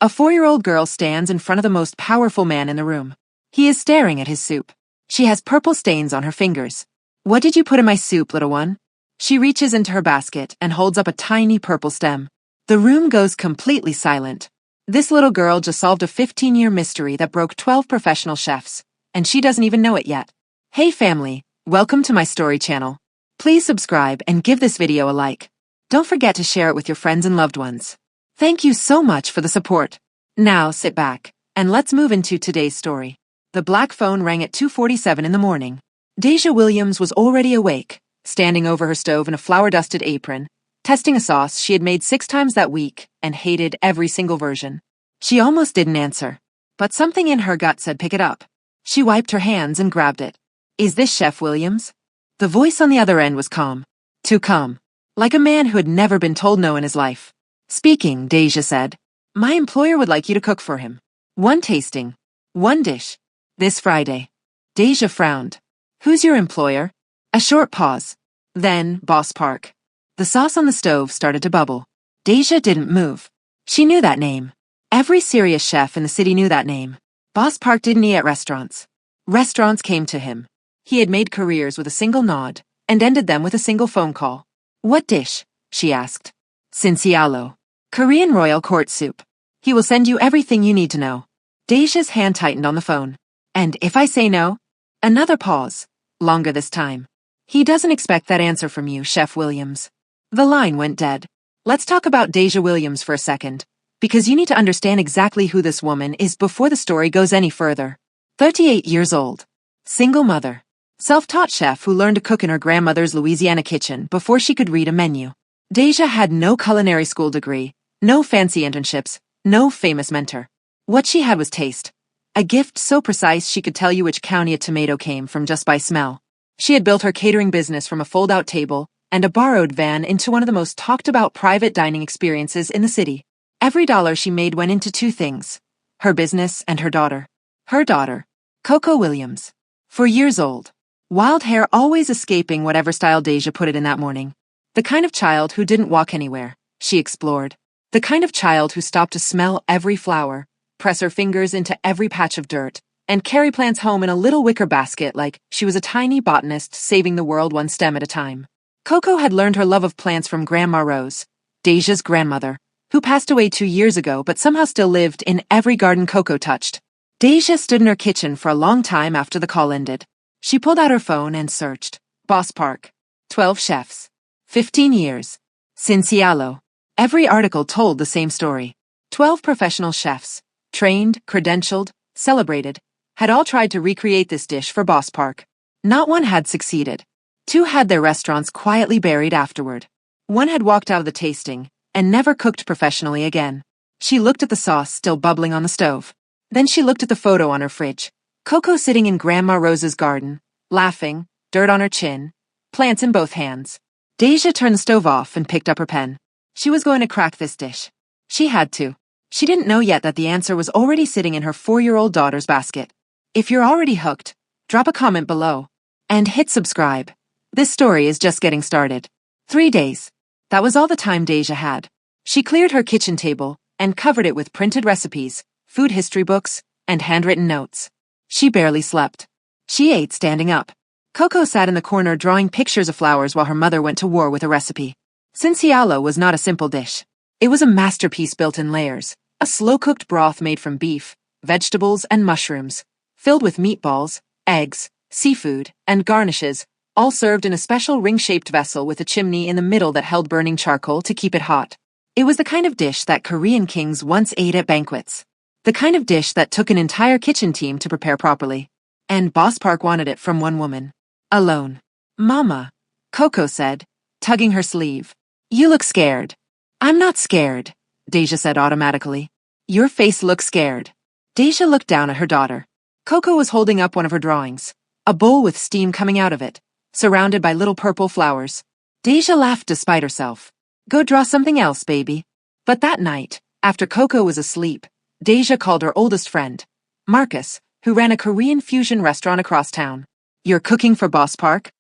A 4-year-old girl stands in front of the most powerful man in the room. He is staring at his soup. She has purple stains on her fingers. What did you put in my soup, little one? She reaches into her basket and holds up a tiny purple stem. The room goes completely silent. This little girl just solved a 15-year mystery that broke 12 professional chefs, and she doesn't even know it yet. Hey family, welcome to my story channel. Please subscribe and give this video a like. Don't forget to share it with your friends and loved ones. Thank you so much for the support. Now sit back, and let's move into today's story. The black phone rang at 2:47 in the morning. Deja Williams was already awake, standing over her stove in a flour-dusted apron, testing a sauce she had made 6 times that week and hated every single version. She almost didn't answer, but something in her gut said pick it up. She wiped her hands and grabbed it. Is this Chef Williams? The voice on the other end was calm. Too calm. Like a man who had never been told no in his life. Speaking, Deja said. My employer would like you to cook for him. 1 tasting. 1 dish. This Friday. Deja frowned. Who's your employer? A short pause. Then, Boss Park. The sauce on the stove started to bubble. Deja didn't move. She knew that name. Every serious chef in the city knew that name. Boss Park didn't eat at restaurants. Restaurants came to him. He had made careers with a single nod, and ended them with a single phone call. What dish? She asked. Sincialo. Korean Royal Court Soup. He will send you everything you need to know. Deja's hand tightened on the phone. And if I say no? Another pause. Longer this time. He doesn't expect that answer from you, Chef Williams. The line went dead. Let's talk about Deja Williams for a second, because you need to understand exactly who this woman is before the story goes any further. 38 years old. Single mother. Self-taught chef who learned to cook in her grandmother's Louisiana kitchen before she could read a menu. Deja had no culinary school degree, no fancy internships, no famous mentor. What she had was taste. A gift so precise she could tell you which county a tomato came from just by smell. She had built her catering business from a fold-out table and a borrowed van into one of the most talked-about private dining experiences in the city. Every dollar she made went into 2 things. Her business and her daughter. Her daughter, Coco Williams. 4 years old. Wild hair always escaping whatever style Deja put it in that morning. The kind of child who didn't walk anywhere, she explored. The kind of child who stopped to smell every flower, press her fingers into every patch of dirt, and carry plants home in a little wicker basket like she was a tiny botanist saving the world 1 stem at a time. Coco had learned her love of plants from Grandma Rose, Deja's grandmother, who passed away 2 years ago but somehow still lived in every garden Coco touched. Deja stood in her kitchen for a long time after the call ended. She pulled out her phone and searched. Boss Park. 12 chefs. 15 years. Sincialo. Every article told the same story. 12 professional chefs, trained, credentialed, celebrated, had all tried to recreate this dish for Boss Park. Not one had succeeded. 2 had their restaurants quietly buried afterward. 1 had walked out of the tasting and never cooked professionally again. She looked at the sauce still bubbling on the stove. Then she looked at the photo on her fridge. Coco sitting in Grandma Rose's garden, laughing, dirt on her chin, plants in both hands. Deja turned the stove off and picked up her pen. She was going to crack this dish. She had to. She didn't know yet that the answer was already sitting in her 4-year-old daughter's basket. If you're already hooked, drop a comment below. And hit subscribe. This story is just getting started. 3 days. That was all the time Deja had. She cleared her kitchen table and covered it with printed recipes, food history books, and handwritten notes. She barely slept. She ate standing up. Coco sat in the corner drawing pictures of flowers while her mother went to war with a recipe. Sincialo was not a simple dish. It was a masterpiece built in layers, a slow-cooked broth made from beef, vegetables, and mushrooms, filled with meatballs, eggs, seafood, and garnishes, all served in a special ring-shaped vessel with a chimney in the middle that held burning charcoal to keep it hot. It was the kind of dish that Korean kings once ate at banquets. The kind of dish that took an entire kitchen team to prepare properly. And Boss Park wanted it from 1 woman. Alone. Mama, Coco said, tugging her sleeve. You look scared. I'm not scared, Deja said automatically. Your face looks scared. Deja looked down at her daughter. Coco was holding up one of her drawings, a bowl with steam coming out of it, surrounded by little purple flowers. Deja laughed despite herself. Go draw something else, baby. But that night, after Coco was asleep, Deja called her oldest friend, Marcus, who ran a Korean fusion restaurant across town. You're cooking for Boss Park?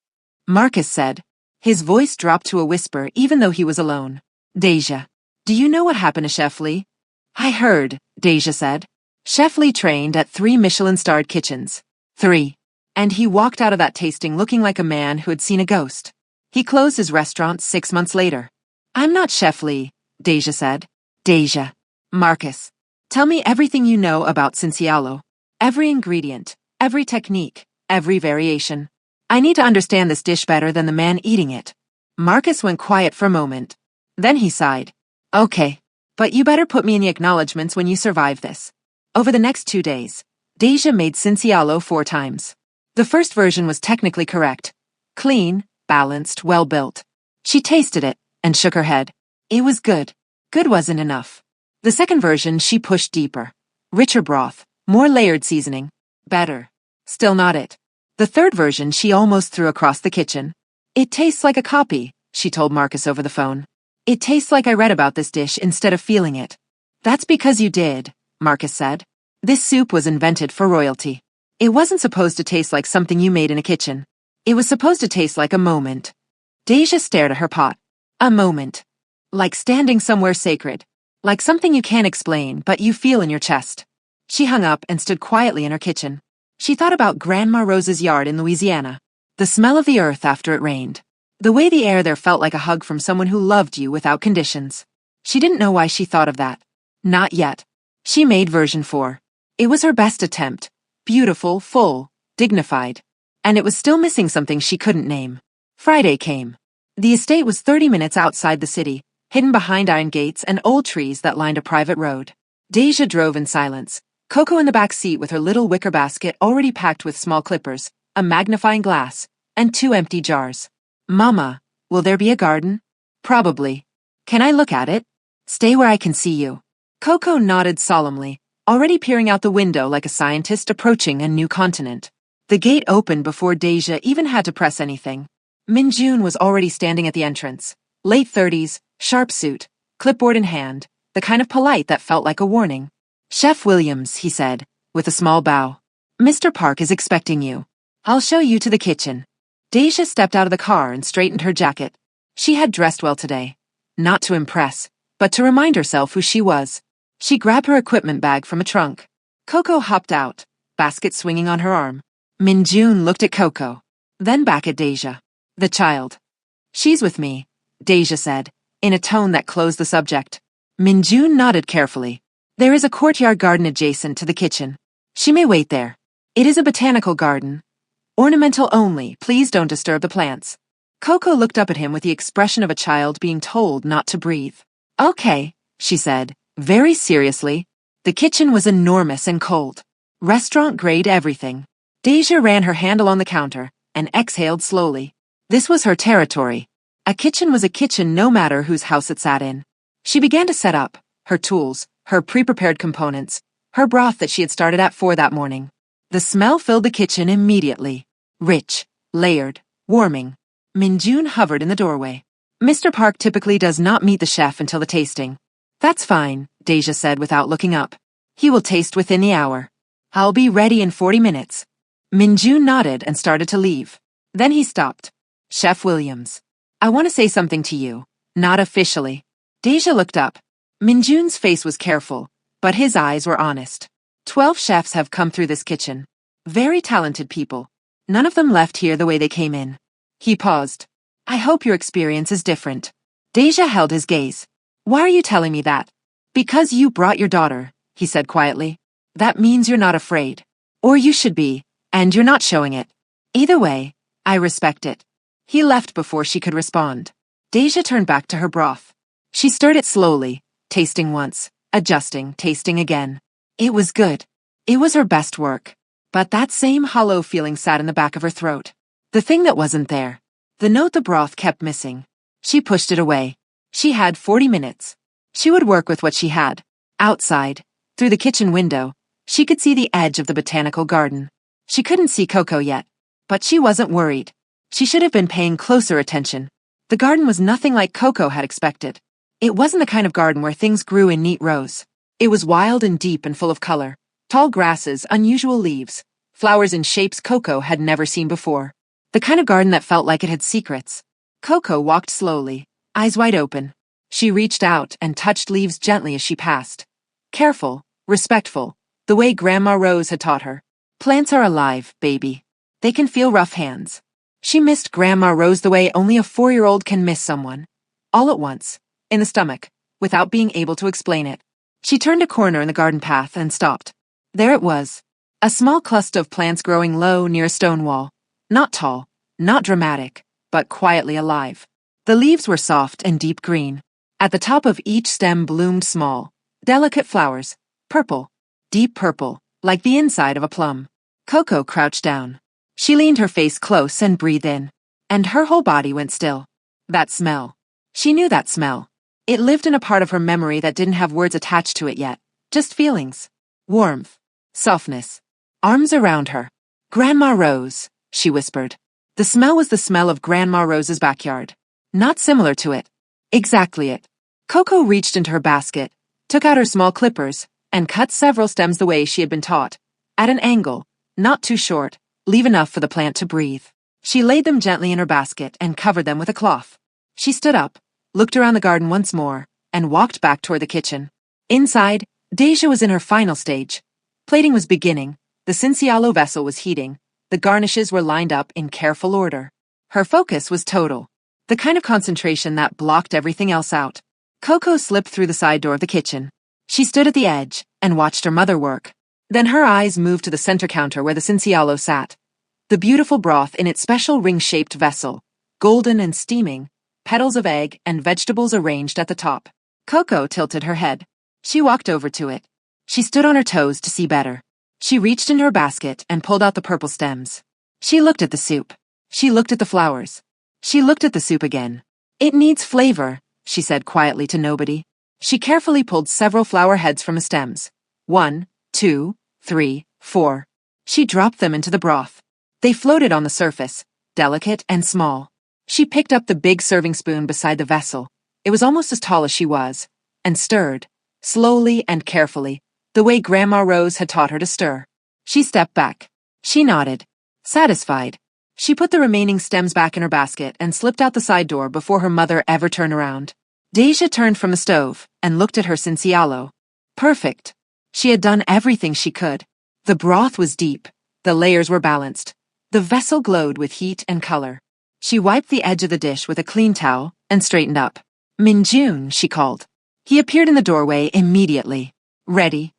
Marcus said. His voice dropped to a whisper even though he was alone. Deja, do you know what happened to Chef Lee? I heard, Deja said. Chef Lee trained at 3 Michelin-starred kitchens. 3. And he walked out of that tasting looking like a man who had seen a ghost. He closed his restaurant 6 months later. I'm not Chef Lee, Deja said. Deja. Marcus. Tell me everything you know about Cincialo. Every ingredient, every technique, every variation. I need to understand this dish better than the man eating it. Marcus went quiet for a moment. Then he sighed. Okay. But you better put me in the acknowledgements when you survive this. Over the next 2 days, Deja made Cincialo 4 times. The first version was technically correct. Clean, balanced, well-built. She tasted it and shook her head. It was good. Good wasn't enough. The second version she pushed deeper. Richer broth, more layered seasoning. Better. Still not it. The third version she almost threw across the kitchen. It tastes like a copy, she told Marcus over the phone. It tastes like I read about this dish instead of feeling it. That's because you did, Marcus said. This soup was invented for royalty. It wasn't supposed to taste like something you made in a kitchen. It was supposed to taste like a moment. Deja stared at her pot. A moment. Like standing somewhere sacred. Like something you can't explain but you feel in your chest. She hung up and stood quietly in her kitchen. She thought about Grandma Rose's yard in Louisiana. The smell of the earth after it rained. The way the air there felt like a hug from someone who loved you without conditions. She didn't know why she thought of that. Not yet. She made version 4. It was her best attempt. Beautiful, full, dignified. And it was still missing something she couldn't name. Friday came. The estate was 30 minutes outside the city, hidden behind iron gates and old trees that lined a private road. Deja drove in silence. Coco in the back seat with her little wicker basket already packed with small clippers, a magnifying glass, and 2 empty jars. Mama, will there be a garden? Probably. Can I look at it? Stay where I can see you. Coco nodded solemnly, already peering out the window like a scientist approaching a new continent. The gate opened before Deja even had to press anything. Minjun was already standing at the entrance. Late 30s, sharp suit, clipboard in hand, the kind of polite that felt like a warning. Chef Williams, he said, with a small bow. Mr. Park is expecting you. I'll show you to the kitchen. Deja stepped out of the car and straightened her jacket. She had dressed well today. Not to impress, but to remind herself who she was. She grabbed her equipment bag from a trunk. Coco hopped out, basket swinging on her arm. Minjun looked at Coco, then back at Deja. The child. She's with me, Deja said, in a tone that closed the subject. Minjun nodded carefully. There is a courtyard garden adjacent to the kitchen. She may wait there. It is a botanical garden. Ornamental only, please don't disturb the plants. Coco looked up at him with the expression of a child being told not to breathe. Okay, she said, very seriously. The kitchen was enormous and cold. Restaurant-grade everything. Deja ran her hand along the counter and exhaled slowly. This was her territory. A kitchen was a kitchen no matter whose house it sat in. She began to set up, her tools, her pre-prepared components, her broth that she had started at 4 that morning. The smell filled the kitchen immediately. Rich, layered, warming. Minjun hovered in the doorway. Mr. Park typically does not meet the chef until the tasting. That's fine, Deja said without looking up. He will taste within the hour. I'll be ready in 40 minutes. Minjun nodded and started to leave. Then he stopped. Chef Williams. I want to say something to you. Not officially. Deja looked up. Minjun's face was careful, but his eyes were honest. 12 chefs have come through this kitchen. Very talented people. None of them left here the way they came in. He paused. I hope your experience is different. Deja held his gaze. Why are you telling me that? Because you brought your daughter, he said quietly. That means you're not afraid. Or you should be, and you're not showing it. Either way, I respect it. He left before she could respond. Deja turned back to her broth. She stirred it slowly, tasting once, adjusting, tasting again. It was good. It was her best work. But that same hollow feeling sat in the back of her throat. The thing that wasn't there. The note the broth kept missing. She pushed it away. She had 40 minutes. She would work with what she had. Outside, through the kitchen window, she could see the edge of the botanical garden. She couldn't see Coco yet. But she wasn't worried. She should have been paying closer attention. The garden was nothing like Coco had expected. It wasn't the kind of garden where things grew in neat rows. It was wild and deep and full of color. Tall grasses, unusual leaves, flowers in shapes Coco had never seen before. The kind of garden that felt like it had secrets. Coco walked slowly, eyes wide open. She reached out and touched leaves gently as she passed. Careful, respectful, the way Grandma Rose had taught her. Plants are alive, baby. They can feel rough hands. She missed Grandma Rose the way only a 4-year-old can miss someone. All at once, in the stomach, without being able to explain it. She turned a corner in the garden path and stopped. There it was. A small cluster of plants growing low near a stone wall. Not tall, not dramatic, but quietly alive. The leaves were soft and deep green. At the top of each stem bloomed small, delicate flowers, purple, deep purple, like the inside of a plum. Coco crouched down. She leaned her face close and breathed in. And her whole body went still. That smell. She knew that smell. It lived in a part of her memory that didn't have words attached to it yet. Just feelings. Warmth. Softness. Arms around her. Grandma Rose, she whispered. The smell was the smell of Grandma Rose's backyard. Not similar to it. Exactly it. Coco reached into her basket, took out her small clippers, and cut several stems the way she had been taught. At an angle, not too short, leave enough for the plant to breathe. She laid them gently in her basket and covered them with a cloth. She stood up, looked around the garden once more, and walked back toward the kitchen. Inside, Deja was in her final stage. Plating was beginning, the Cincialo vessel was heating, the garnishes were lined up in careful order. Her focus was total, the kind of concentration that blocked everything else out. Coco slipped through the side door of the kitchen. She stood at the edge and watched her mother work. Then her eyes moved to the center counter where the Cincialo sat. The beautiful broth in its special ring-shaped vessel, golden and steaming, petals of egg and vegetables arranged at the top. Coco tilted her head. She walked over to it. She stood on her toes to see better. She reached into her basket and pulled out the purple stems. She looked at the soup. She looked at the flowers. She looked at the soup again. It needs flavor, she said quietly to nobody. She carefully pulled several flower heads from the stems. 1, 2, 3, 4. She dropped them into the broth. They floated on the surface, delicate and small. She picked up the big serving spoon beside the vessel. It was almost as tall as she was, and stirred, slowly and carefully, the way Grandma Rose had taught her to stir. She stepped back. She nodded, satisfied. She put the remaining stems back in her basket and slipped out the side door before her mother ever turned around. Deja turned from the stove and looked at her Cincialo. Perfect. She had done everything she could. The broth was deep. The layers were balanced. The vessel glowed with heat and color. She wiped the edge of the dish with a clean towel and straightened up. Minjun, she called. He appeared in the doorway immediately. Ready?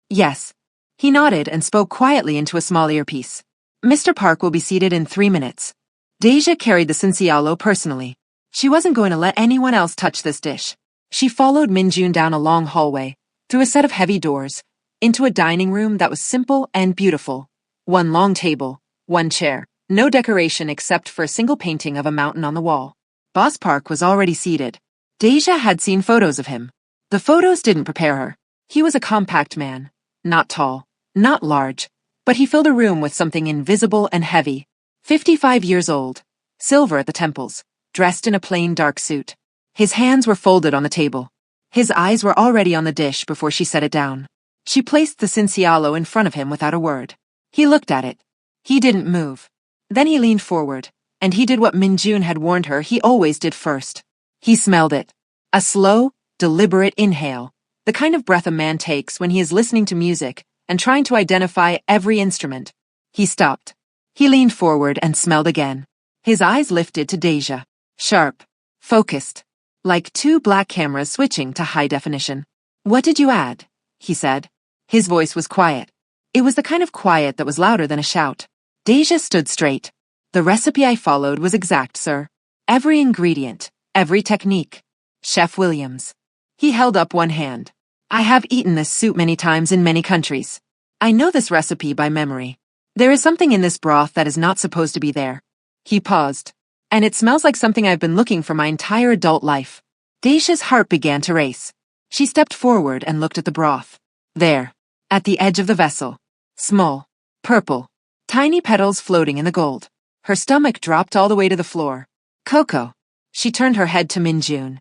Yes. He nodded and spoke quietly into a small earpiece. Mr. Park will be seated in 3 minutes. Deja carried the Cincialo personally. She wasn't going to let anyone else touch this dish. She followed Minjun down a long hallway, through a set of heavy doors, into a dining room that was simple and beautiful. One long table, one chair, no decoration except for a single painting of a mountain on the wall. Boss Park was already seated. Deja had seen photos of him. The photos didn't prepare her. He was a compact man, not tall, not large, but he filled a room with something invisible and heavy. 55 years old, silver at the temples, dressed in a plain dark suit. His hands were folded on the table. His eyes were already on the dish before she set it down. She placed the Cincialo in front of him without a word. He looked at it. He didn't move. Then he leaned forward, and he did what Minjun had warned her he always did first. He smelled it. A slow, deliberate inhale, the kind of breath a man takes when he is listening to music and trying to identify every instrument. He stopped. He leaned forward and smelled again. His eyes lifted to Deja. Sharp. Focused. Like two black cameras switching to high definition. What did you add? He said. His voice was quiet. It was the kind of quiet that was louder than a shout. Deja stood straight. The recipe I followed was exact, sir. Every ingredient, every technique. Chef Williams. He held up one hand. I have eaten this soup many times in many countries. I know this recipe by memory. There is something in this broth that is not supposed to be there. He paused. And it smells like something I've been looking for my entire adult life. Deja's heart began to race. She stepped forward and looked at the broth. There, at the edge of the vessel. Small, purple, tiny petals floating in the gold. Her stomach dropped all the way to the floor. Coco. She turned her head to Minjun.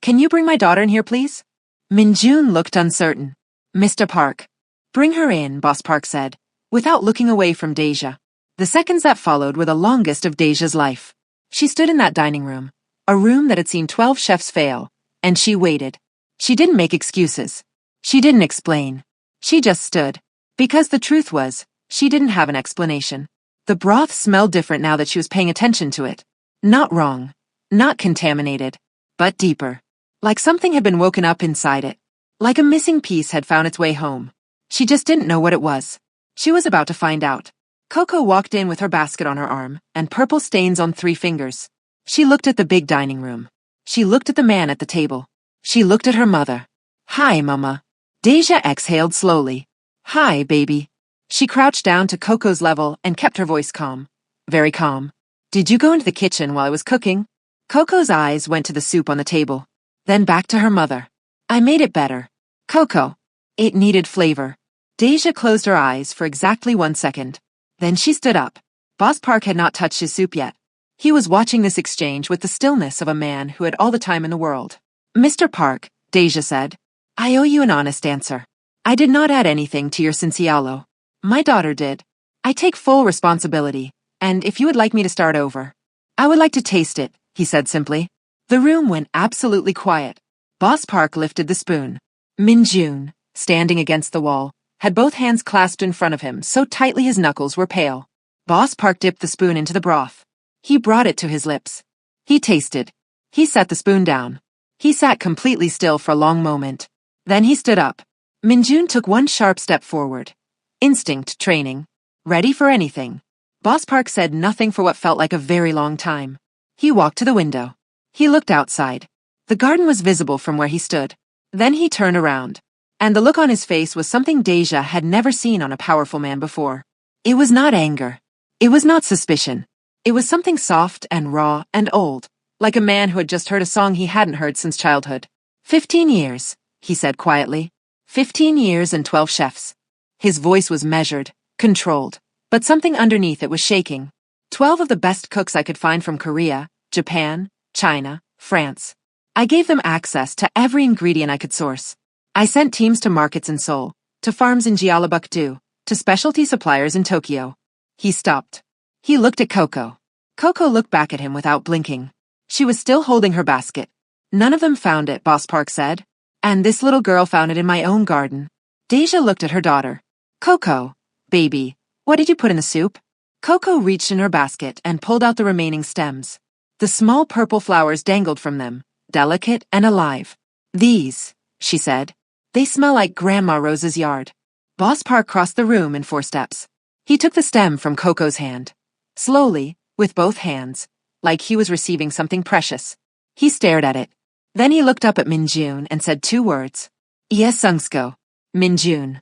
Can you bring my daughter in here, please? Minjun looked uncertain. Mr. Park. Bring her in, Boss Park said, without looking away from Deja. The seconds that followed were the longest of Deja's life. She stood in that dining room, a room that had seen 12 chefs fail, and she waited. She didn't make excuses. She didn't explain. She just stood. Because the truth was, she didn't have an explanation. The broth smelled different now that she was paying attention to it. Not wrong. Not contaminated. But deeper. Like something had been woken up inside it. Like a missing piece had found its way home. She just didn't know what it was. She was about to find out. Coco walked in with her basket on her arm, and purple stains on 3 fingers. She looked at the big dining room. She looked at the man at the table. She looked at her mother. Hi, Mama. Deja exhaled slowly. Hi, baby. She crouched down to Coco's level and kept her voice calm. Very calm. Did you go into the kitchen while I was cooking? Coco's eyes went to the soup on the table. Then back to her mother. I made it better. Coco. It needed flavor. Deja closed her eyes for exactly 1 second. Then she stood up. Boss Park had not touched his soup yet. He was watching this exchange with the stillness of a man who had all the time in the world. Mr. Park, Deja said, I owe you an honest answer. I did not add anything to your cincialo. My daughter did. I take full responsibility, and if you would like me to start over, I would like to taste it, he said simply. The room went absolutely quiet. Boss Park lifted the spoon. Min Jun, standing against the wall, had both hands clasped in front of him so tightly his knuckles were pale. Boss Park dipped the spoon into the broth. He brought it to his lips. He tasted. He set the spoon down. He sat completely still for a long moment. Then he stood up. Min Jun took 1 sharp step forward. Instinct training. Ready for anything. Boss Park said nothing for what felt like a very long time. He walked to the window. He looked outside. The garden was visible from where he stood. Then he turned around. And the look on his face was something Deja had never seen on a powerful man before. It was not anger. It was not suspicion. It was something soft and raw and old, like a man who had just heard a song he hadn't heard since childhood. 15 years, he said quietly. 15 years and 12 chefs. His voice was measured, controlled, but something underneath it was shaking. 12 of the best cooks I could find from Korea, Japan, China, France. I gave them access to every ingredient I could source. I sent teams to markets in Seoul, to farms in Jeollabuk-do, to specialty suppliers in Tokyo. He stopped. He looked at Coco. Coco looked back at him without blinking. She was still holding her basket. None of them found it, Boss Park said. And this little girl found it in my own garden. Deja looked at her daughter. Coco, baby, what did you put in the soup? Coco reached in her basket and pulled out the remaining stems. The small purple flowers dangled from them, delicate and alive. These, she said. They smell like Grandma Rose's yard. Boss Park crossed the room in 4 steps. He took the stem from Coco's hand. Slowly, with both hands, like he was receiving something precious. He stared at it. Then he looked up at Min Jun and said 2 words. Iesungsko. Min Jun.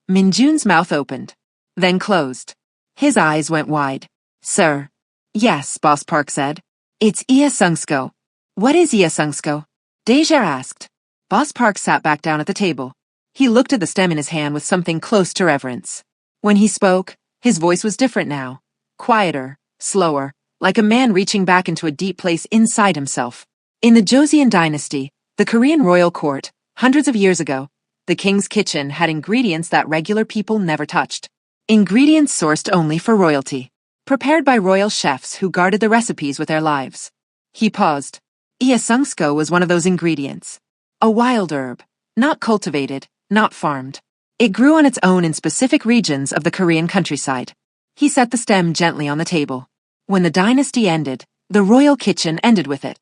Min Jun's mouth opened, then closed. His eyes went wide. Sir. Yes, Boss Park said. It's Iesungsko. What is Iesungsko? Deja asked. Boss Park sat back down at the table. He looked at the stem in his hand with something close to reverence. When he spoke, his voice was different now. Quieter, slower, like a man reaching back into a deep place inside himself. In the Joseon dynasty, the Korean royal court, hundreds of years ago, the king's kitchen had ingredients that regular people never touched. Ingredients sourced only for royalty. Prepared by royal chefs who guarded the recipes with their lives. He paused. Iesungsko was one of those ingredients. A wild herb, not cultivated, not farmed. It grew on its own in specific regions of the Korean countryside. He set the stem gently on the table. When the dynasty ended, the royal kitchen ended with it.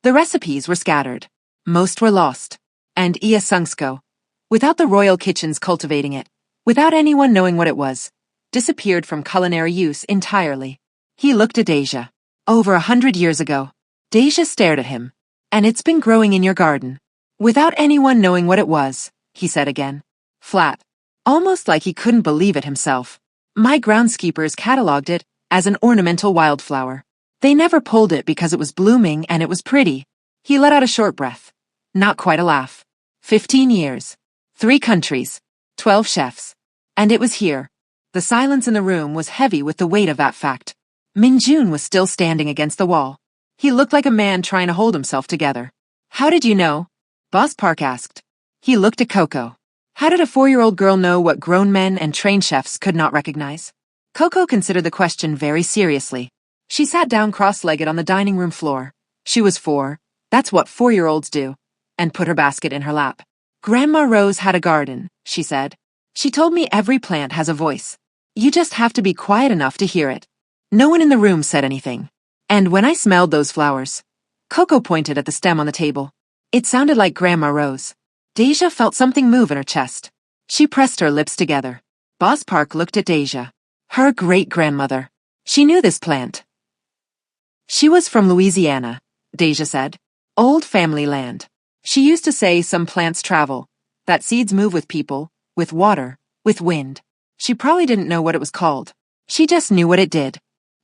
The recipes were scattered. Most were lost. And Iesungsko, without the royal kitchens cultivating it, without anyone knowing what it was, disappeared from culinary use entirely. He looked at Deja. Over 100 years ago. Deja stared at him. And it's been growing in your garden. Without anyone knowing what it was, he said again. Flat. Almost like he couldn't believe it himself. My groundskeepers catalogued it as an ornamental wildflower. They never pulled it because it was blooming and it was pretty. He let out a short breath. Not quite a laugh. 15 years. 3 countries. 12 chefs. And it was here. The silence in the room was heavy with the weight of that fact. Min Jun was still standing against the wall. He looked like a man trying to hold himself together. How did you know? Boss Park asked. He looked at Coco. How did a 4-year-old girl know what grown men and trained chefs could not recognize? Coco considered the question very seriously. She sat down cross-legged on the dining room floor. She was 4. That's what 4-year-olds do. And put her basket in her lap. Grandma Rose had a garden, she said. She told me every plant has a voice. You just have to be quiet enough to hear it. No one in the room said anything. And when I smelled those flowers, Coco pointed at the stem on the table. It sounded like Grandma Rose. Deja felt something move in her chest. She pressed her lips together. Boss Park looked at Deja. Her great-grandmother. She knew this plant. She was from Louisiana, Deja said. Old family land. She used to say some plants travel, that seeds move with people, with water, with wind. She probably didn't know what it was called. She just knew what it did.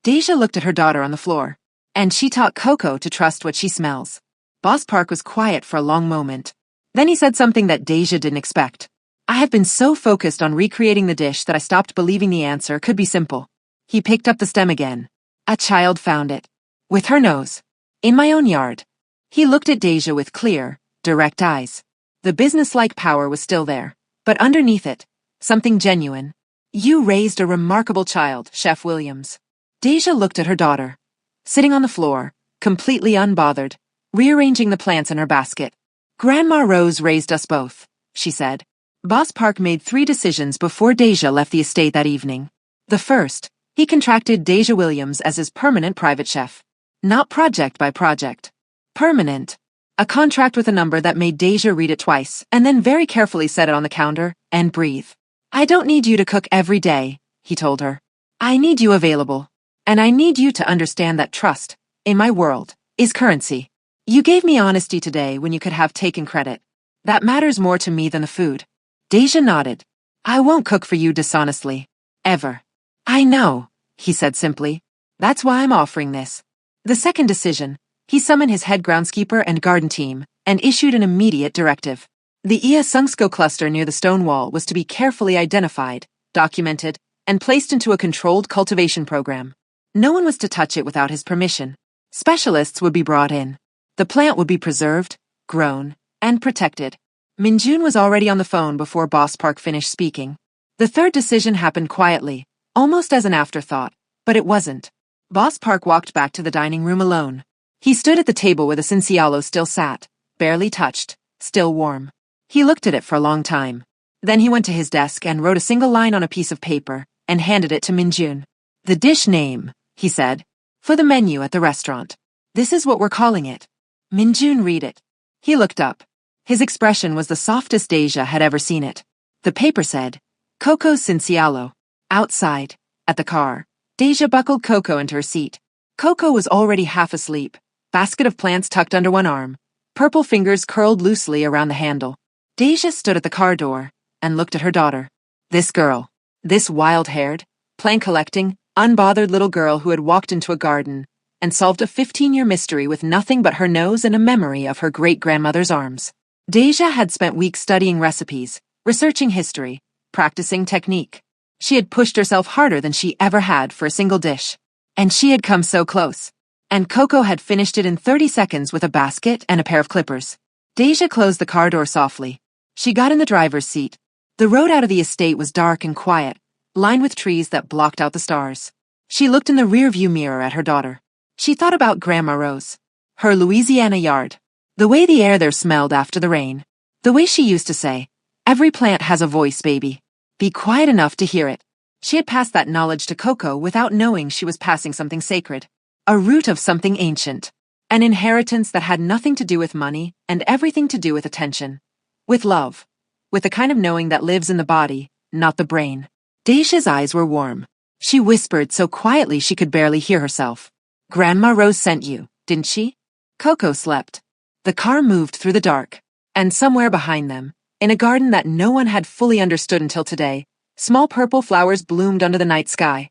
Deja looked at her daughter on the floor, and she taught Coco to trust what she smells. Boss Park was quiet for a long moment. Then he said something that Deja didn't expect. I have been so focused on recreating the dish that I stopped believing the answer could be simple. He picked up the stem again. A child found it. With her nose. In my own yard. He looked at Deja with clear, direct eyes. The businesslike power was still there, but underneath it, something genuine. You raised a remarkable child, Chef Williams. Deja looked at her daughter, sitting on the floor, completely unbothered, rearranging the plants in her basket. Grandma Rose raised us both, she said. Boss Park made 3 decisions before Deja left the estate that evening. The first, he contracted Deja Williams as his permanent private chef. Not project by project. Permanent. A contract with a number that made Deja read it twice, and then very carefully set it on the counter, and breathe. I don't need you to cook every day, he told her. I need you available. And I need you to understand that trust, in my world, is currency. You gave me honesty today when you could have taken credit. That matters more to me than the food. Deja nodded. I won't cook for you dishonestly. Ever. I know, he said simply. That's why I'm offering this. The second decision, he summoned his head groundskeeper and garden team, and issued an immediate directive. The Ia Sungsko cluster near the stone wall was to be carefully identified, documented, and placed into a controlled cultivation program. No one was to touch it without his permission. Specialists would be brought in. The plant would be preserved, grown, and protected. Minjun was already on the phone before Boss Park finished speaking. The third decision happened quietly, almost as an afterthought, but it wasn't. Boss Park walked back to the dining room alone. He stood at the table where the Cincialo still sat, barely touched, still warm. He looked at it for a long time. Then he went to his desk and wrote a single line on a piece of paper and handed it to Minjun. The dish name, he said, for the menu at the restaurant. This is what we're calling it. Minjun read it. He looked up. His expression was the softest Deja had ever seen it. The paper said, Coco's Cincialo. Outside, at the car, Deja buckled Coco into her seat. Coco was already half asleep, basket of plants tucked under one arm, purple fingers curled loosely around the handle. Deja stood at the car door and looked at her daughter. This girl, this wild-haired, plant-collecting, unbothered little girl who had walked into a garden and solved a 15-year mystery with nothing but her nose and a memory of her great-grandmother's arms. Deja had spent weeks studying recipes, researching history, practicing technique. She had pushed herself harder than she ever had for a single dish. And she had come so close. And Coco had finished it in 30 seconds with a basket and a pair of clippers. Deja closed the car door softly. She got in the driver's seat. The road out of the estate was dark and quiet, lined with trees that blocked out the stars. She looked in the rearview mirror at her daughter. She thought about Grandma Rose, her Louisiana yard, the way the air there smelled after the rain, the way she used to say, every plant has a voice, baby. Be quiet enough to hear it. She had passed that knowledge to Coco without knowing she was passing something sacred, a root of something ancient, an inheritance that had nothing to do with money and everything to do with attention, with love, with the kind of knowing that lives in the body, not the brain. Deja's eyes were warm. She whispered so quietly she could barely hear herself. Grandma Rose sent you, didn't she? Coco slept. The car moved through the dark, and somewhere behind them, in a garden that no one had fully understood until today, small purple flowers bloomed under the night sky.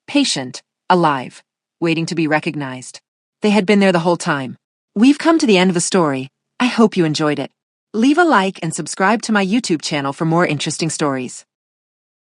Patient, alive, waiting to be recognized. They had been there the whole time. We've come to the end of the story. I hope you enjoyed it. Leave a like and subscribe to my YouTube channel for more interesting stories.